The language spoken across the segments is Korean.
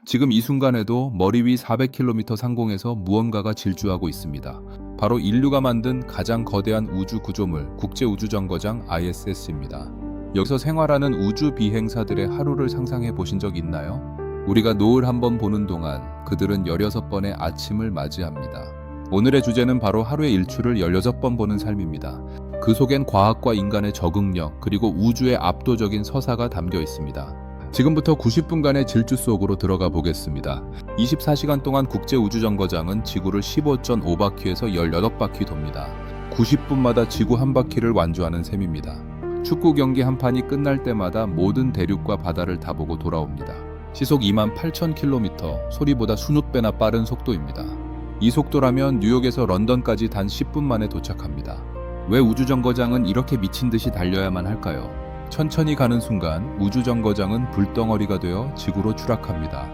지금 이 순간에도 머리 위 400km 상공에서 무언가가 질주하고 있습니다. 바로 인류가 만든 가장 거대한 우주 구조물 국제우주정거장 ISS입니다. 여기서 생활하는 우주 비행사들의 하루를 상상해 보신 적 있나요? 우리가 노을 한번 보는 동안 그들은 16번의 아침을 맞이합니다. 오늘의 주제는 바로 하루의 일출을 16번 보는 삶입니다. 그 속엔 과학과 인간의 적응력 그리고 우주의 압도적인 서사가 담겨 있습니다. 지금부터 90분간의 질주 속으로 들어가 보겠습니다. 24시간 동안 국제우주정거장은 지구를 15.5바퀴에서 18바퀴 돕니다. 90분마다 지구 한 바퀴를 완주하는 셈입니다. 축구 경기 한 판이 끝날 때마다 모든 대륙과 바다를 다 보고 돌아옵니다. 시속 28,000km, 소리보다 수백 배나 빠른 속도입니다. 이 속도라면 뉴욕에서 런던까지 단 10분 만에 도착합니다. 왜 우주정거장은 이렇게 미친 듯이 달려야만 할까요? 천천히 가는 순간 우주정거장은 불덩어리가 되어 지구로 추락합니다.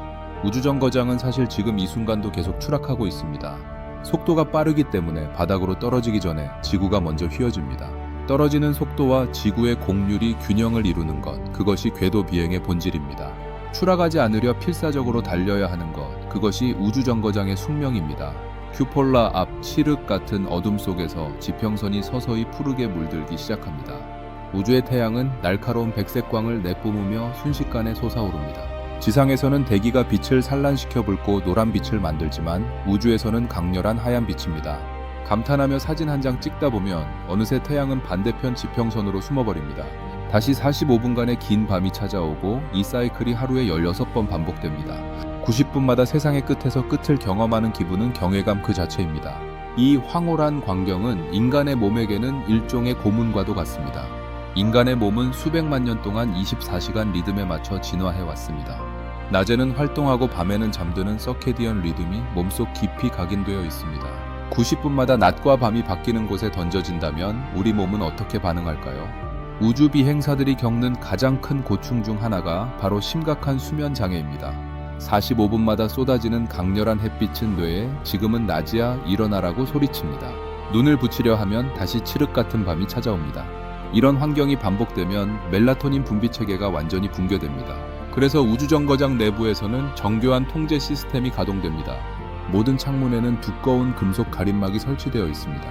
우주정거장은 사실 지금 이 순간도 계속 추락하고 있습니다. 속도가 빠르기 때문에 바닥으로 떨어지기 전에 지구가 먼저 휘어집니다. 떨어지는 속도와 지구의 곡률이 균형을 이루는 것, 그것이 궤도 비행의 본질입니다. 추락하지 않으려 필사적으로 달려야 하는 것, 그것이 우주정거장의 숙명입니다. 큐폴라 앞 칠흑 같은 어둠 속에서 지평선이 서서히 푸르게 물들기 시작합니다. 우주의 태양은 날카로운 백색광을 내뿜으며 순식간에 솟아오릅니다. 지상에서는 대기가 빛을 산란시켜 붉고 노란 빛을 만들지만 우주에서는 강렬한 하얀 빛입니다. 감탄하며 사진 한 장 찍다 보면 어느새 태양은 반대편 지평선으로 숨어버립니다. 다시 45분간의 긴 밤이 찾아오고 이 사이클이 하루에 16번 반복됩니다. 90분마다 세상의 끝에서 끝을 경험하는 기분은 경외감 그 자체입니다. 이 황홀한 광경은 인간의 몸에게는 일종의 고문과도 같습니다. 인간의 몸은 수백만 년 동안 24시간 리듬에 맞춰 진화해왔습니다. 낮에는 활동하고 밤에는 잠드는 서케디언 리듬이 몸속 깊이 각인되어 있습니다. 90분마다 낮과 밤이 바뀌는 곳에 던져진다면 우리 몸은 어떻게 반응할까요? 우주 비행사들이 겪는 가장 큰 고충 중 하나가 바로 심각한 수면 장애입니다. 45분마다 쏟아지는 강렬한 햇빛은 뇌에 지금은 낮이야 일어나라고 소리칩니다. 눈을 붙이려 하면 다시 칠흑 같은 밤이 찾아옵니다. 이런 환경이 반복되면 멜라토닌 분비 체계가 완전히 붕괴됩니다. 그래서 우주정거장 내부에서는 정교한 통제 시스템이 가동됩니다. 모든 창문에는 두꺼운 금속 가림막이 설치되어 있습니다.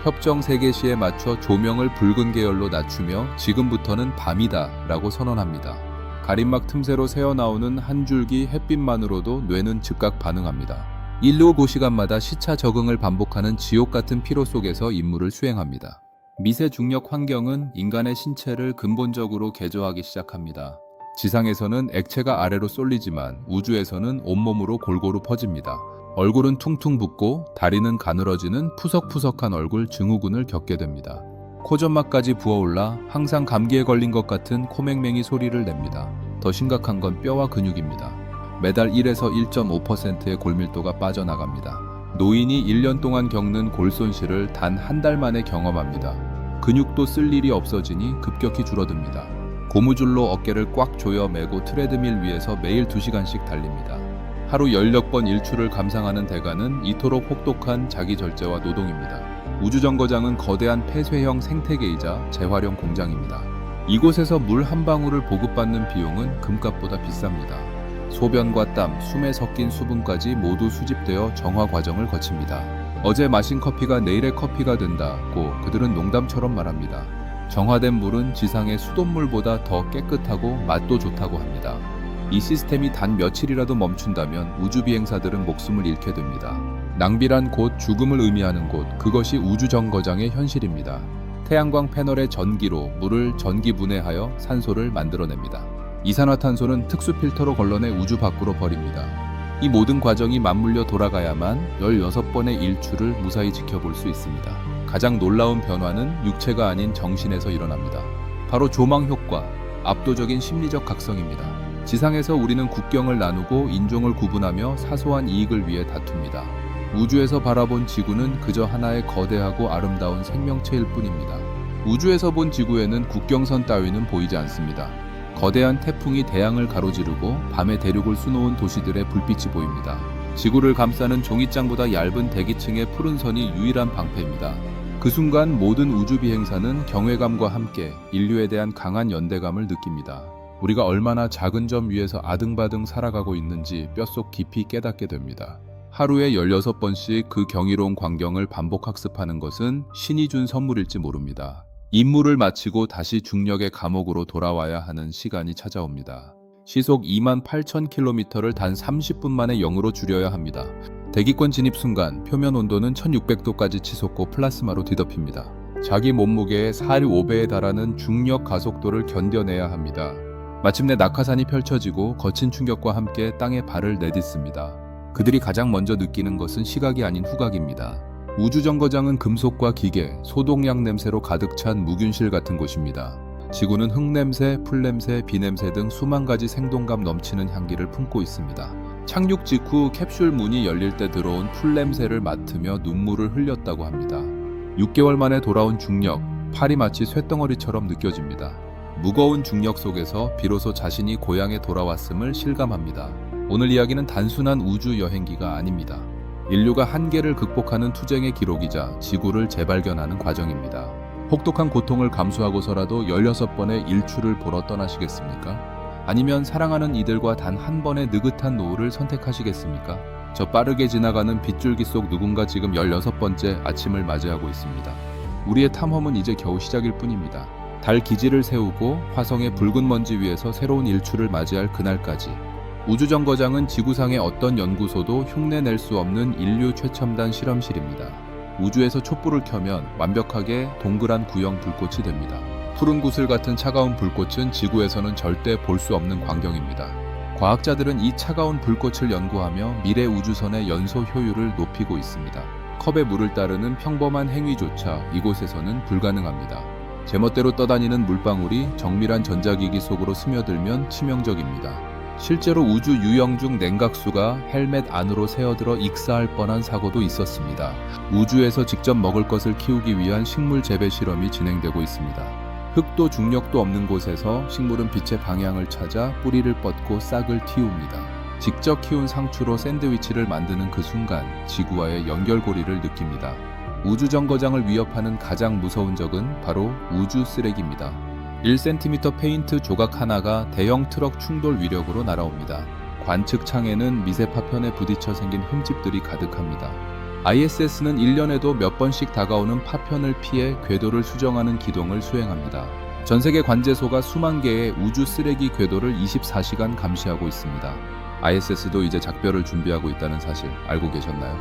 협정 세계시에 맞춰 조명을 붉은 계열로 낮추며 지금부터는 밤이다 라고 선언합니다. 가림막 틈새로 새어나오는 한 줄기 햇빛만으로도 뇌는 즉각 반응합니다. 1-5시간마다 시차 적응을 반복하는 지옥 같은 피로 속에서 임무를 수행합니다. 미세 중력 환경은 인간의 신체를 근본적으로 개조하기 시작합니다. 지상에서는 액체가 아래로 쏠리지만 우주에서는 온몸으로 골고루 퍼집니다. 얼굴은 퉁퉁 붓고 다리는 가늘어지는 푸석푸석한 얼굴 증후군을 겪게 됩니다. 코점막까지 부어올라 항상 감기에 걸린 것 같은 코맹맹이 소리를 냅니다. 더 심각한 건 뼈와 근육입니다. 매달 1에서 1.5%의 골밀도가 빠져나갑니다. 노인이 1년 동안 겪는 골손실을 단 한 달 만에 경험합니다. 근육도 쓸 일이 없어지니 급격히 줄어듭니다. 고무줄로 어깨를 꽉 조여 매고 트레드밀 위에서 매일 2시간씩 달립니다. 하루 16번 일출을 감상하는 대가는 이토록 혹독한 자기 절제와 노동입니다. 우주정거장은 거대한 폐쇄형 생태계이자 재활용 공장입니다. 이곳에서 물 한 방울을 보급받는 비용은 금값보다 비쌉니다. 소변과 땀, 숨에 섞인 수분까지 모두 수집되어 정화 과정을 거칩니다. 어제 마신 커피가 내일의 커피가 된다고 그들은 농담처럼 말합니다. 정화된 물은 지상의 수돗물보다 더 깨끗하고 맛도 좋다고 합니다. 이 시스템이 단 며칠이라도 멈춘다면 우주 비행사들은 목숨을 잃게 됩니다. 낭비란 곧 죽음을 의미하는 곳, 그것이 우주정거장의 현실입니다. 태양광 패널의 전기로 물을 전기 분해하여 산소를 만들어냅니다. 이산화탄소는 특수 필터로 걸러내 우주 밖으로 버립니다. 이 모든 과정이 맞물려 돌아가야만 16번의 일출을 무사히 지켜볼 수 있습니다. 가장 놀라운 변화는 육체가 아닌 정신에서 일어납니다. 바로 조망 효과, 압도적인 심리적 각성입니다. 지상에서 우리는 국경을 나누고 인종을 구분하며 사소한 이익을 위해 다툽니다. 우주에서 바라본 지구는 그저 하나의 거대하고 아름다운 생명체일 뿐입니다. 우주에서 본 지구에는 국경선 따위는 보이지 않습니다. 거대한 태풍이 대양을 가로지르고 밤에 대륙을 수놓은 도시들의 불빛이 보입니다. 지구를 감싸는 종이장보다 얇은 대기층의 푸른 선이 유일한 방패입니다. 그 순간 모든 우주 비행사는 경외감과 함께 인류에 대한 강한 연대감을 느낍니다. 우리가 얼마나 작은 점 위에서 아등바등 살아가고 있는지 뼛속 깊이 깨닫게 됩니다. 하루에 16번씩 그 경이로운 광경을 반복 학습하는 것은 신이 준 선물일지 모릅니다. 임무를 마치고 다시 중력의 감옥으로 돌아와야 하는 시간이 찾아옵니다. 시속 28,000km를 단 30분 만에 0으로 줄여야 합니다. 대기권 진입 순간 표면 온도는 1600도까지 치솟고 플라스마로 뒤덮입니다. 자기 몸무게의 4~5배에 달하는 중력 가속도를 견뎌내야 합니다. 마침내 낙하산이 펼쳐지고 거친 충격과 함께 땅에 발을 내딛습니다. 그들이 가장 먼저 느끼는 것은 시각이 아닌 후각입니다. 우주정거장은 금속과 기계, 소독약 냄새로 가득 찬 무균실 같은 곳입니다. 지구는 흙냄새, 풀냄새, 비냄새 등 수만 가지 생동감 넘치는 향기를 품고 있습니다. 착륙 직후 캡슐 문이 열릴 때 들어온 풀냄새를 맡으며 눈물을 흘렸다고 합니다. 6개월 만에 돌아온 중력, 팔이 마치 쇳덩어리처럼 느껴집니다. 무거운 중력 속에서 비로소 자신이 고향에 돌아왔음을 실감합니다. 오늘 이야기는 단순한 우주 여행기가 아닙니다. 인류가 한계를 극복하는 투쟁의 기록이자 지구를 재발견하는 과정입니다. 혹독한 고통을 감수하고서라도 16번의 일출을 보러 떠나시겠습니까? 아니면 사랑하는 이들과 단 한 번의 느긋한 노후를 선택하시겠습니까? 저 빠르게 지나가는 빗줄기 속 누군가 지금 16번째 아침을 맞이하고 있습니다. 우리의 탐험은 이제 겨우 시작일 뿐입니다. 달 기지를 세우고 화성의 붉은 먼지 위에서 새로운 일출을 맞이할 그날까지 우주정거장은 지구상의 어떤 연구소도 흉내낼 수 없는 인류 최첨단 실험실입니다. 우주에서 촛불을 켜면 완벽하게 동그란 구형 불꽃이 됩니다. 푸른 구슬 같은 차가운 불꽃은 지구에서는 절대 볼 수 없는 광경입니다. 과학자들은 이 차가운 불꽃을 연구하며 미래 우주선의 연소 효율을 높이고 있습니다. 컵에 물을 따르는 평범한 행위조차 이곳에서는 불가능합니다. 제멋대로 떠다니는 물방울이 정밀한 전자기기 속으로 스며들면 치명적입니다. 실제로 우주 유영 중 냉각수가 헬멧 안으로 새어들어 익사할 뻔한 사고도 있었습니다. 우주에서 직접 먹을 것을 키우기 위한 식물 재배 실험이 진행되고 있습니다. 흙도 중력도 없는 곳에서 식물은 빛의 방향을 찾아 뿌리를 뻗고 싹을 틔웁니다. 직접 키운 상추로 샌드위치를 만드는 그 순간 지구와의 연결고리를 느낍니다. 우주정거장을 위협하는 가장 무서운 적은 바로 우주 쓰레기입니다. 1cm 페인트 조각 하나가 대형 트럭 충돌 위력으로 날아옵니다. 관측 창에는 미세 파편에 부딪혀 생긴 흠집들이 가득합니다. ISS는 1년에도 몇 번씩 다가오는 파편을 피해 궤도를 수정하는 기동을 수행합니다. 전세계 관제소가 수만 개의 우주 쓰레기 궤도를 24시간 감시하고 있습니다. ISS도 이제 작별을 준비하고 있다는 사실 알고 계셨나요?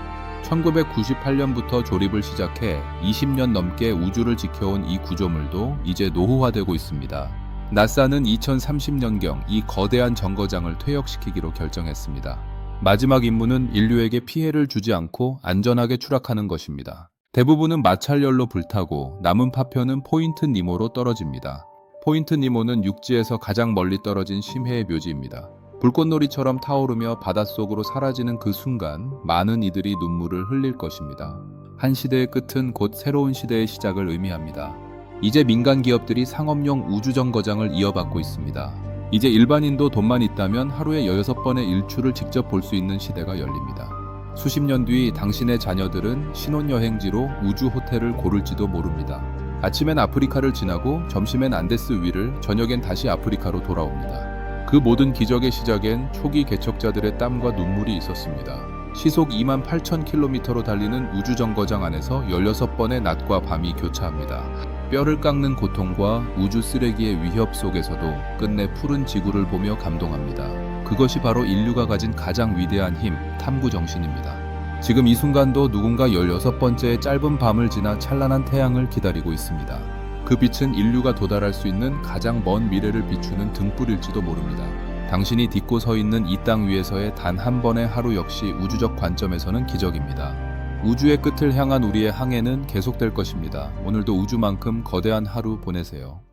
1998년부터 조립을 시작해 20년 넘게 우주를 지켜온 이 구조물도 이제 노후화되고 있습니다. 나사는 2030년경 이 거대한 정거장을 퇴역시키기로 결정했습니다. 마지막 임무는 인류에게 피해를 주지 않고 안전하게 추락하는 것입니다. 대부분은 마찰열로 불타고 남은 파편은 포인트 니모로 떨어집니다. 포인트 니모는 육지에서 가장 멀리 떨어진 심해의 묘지입니다. 불꽃놀이처럼 타오르며 바닷속으로 사라지는 그 순간 많은 이들이 눈물을 흘릴 것입니다. 한 시대의 끝은 곧 새로운 시대의 시작을 의미합니다. 이제 민간 기업들이 상업용 우주정거장을 이어받고 있습니다. 이제 일반인도 돈만 있다면 하루에 16번의 일출을 직접 볼 수 있는 시대가 열립니다. 수십 년 뒤 당신의 자녀들은 신혼여행지로 우주 호텔을 고를지도 모릅니다. 아침엔 아프리카를 지나고 점심엔 안데스 위를, 저녁엔 다시 아프리카로 돌아옵니다. 그 모든 기적의 시작엔 초기 개척자들의 땀과 눈물이 있었습니다. 시속 28,000km로 달리는 우주정거장 안에서 16번의 낮과 밤이 교차합니다. 뼈를 깎는 고통과 우주 쓰레기의 위협 속에서도 끝내 푸른 지구를 보며 감동합니다. 그것이 바로 인류가 가진 가장 위대한 힘, 탐구 정신입니다. 지금 이 순간도 누군가 16번째의 짧은 밤을 지나 찬란한 태양을 기다리고 있습니다. 그 빛은 인류가 도달할 수 있는 가장 먼 미래를 비추는 등불일지도 모릅니다. 당신이 딛고 서 있는 이 땅 위에서의 단 한 번의 하루 역시 우주적 관점에서는 기적입니다. 우주의 끝을 향한 우리의 항해는 계속될 것입니다. 오늘도 우주만큼 거대한 하루 보내세요.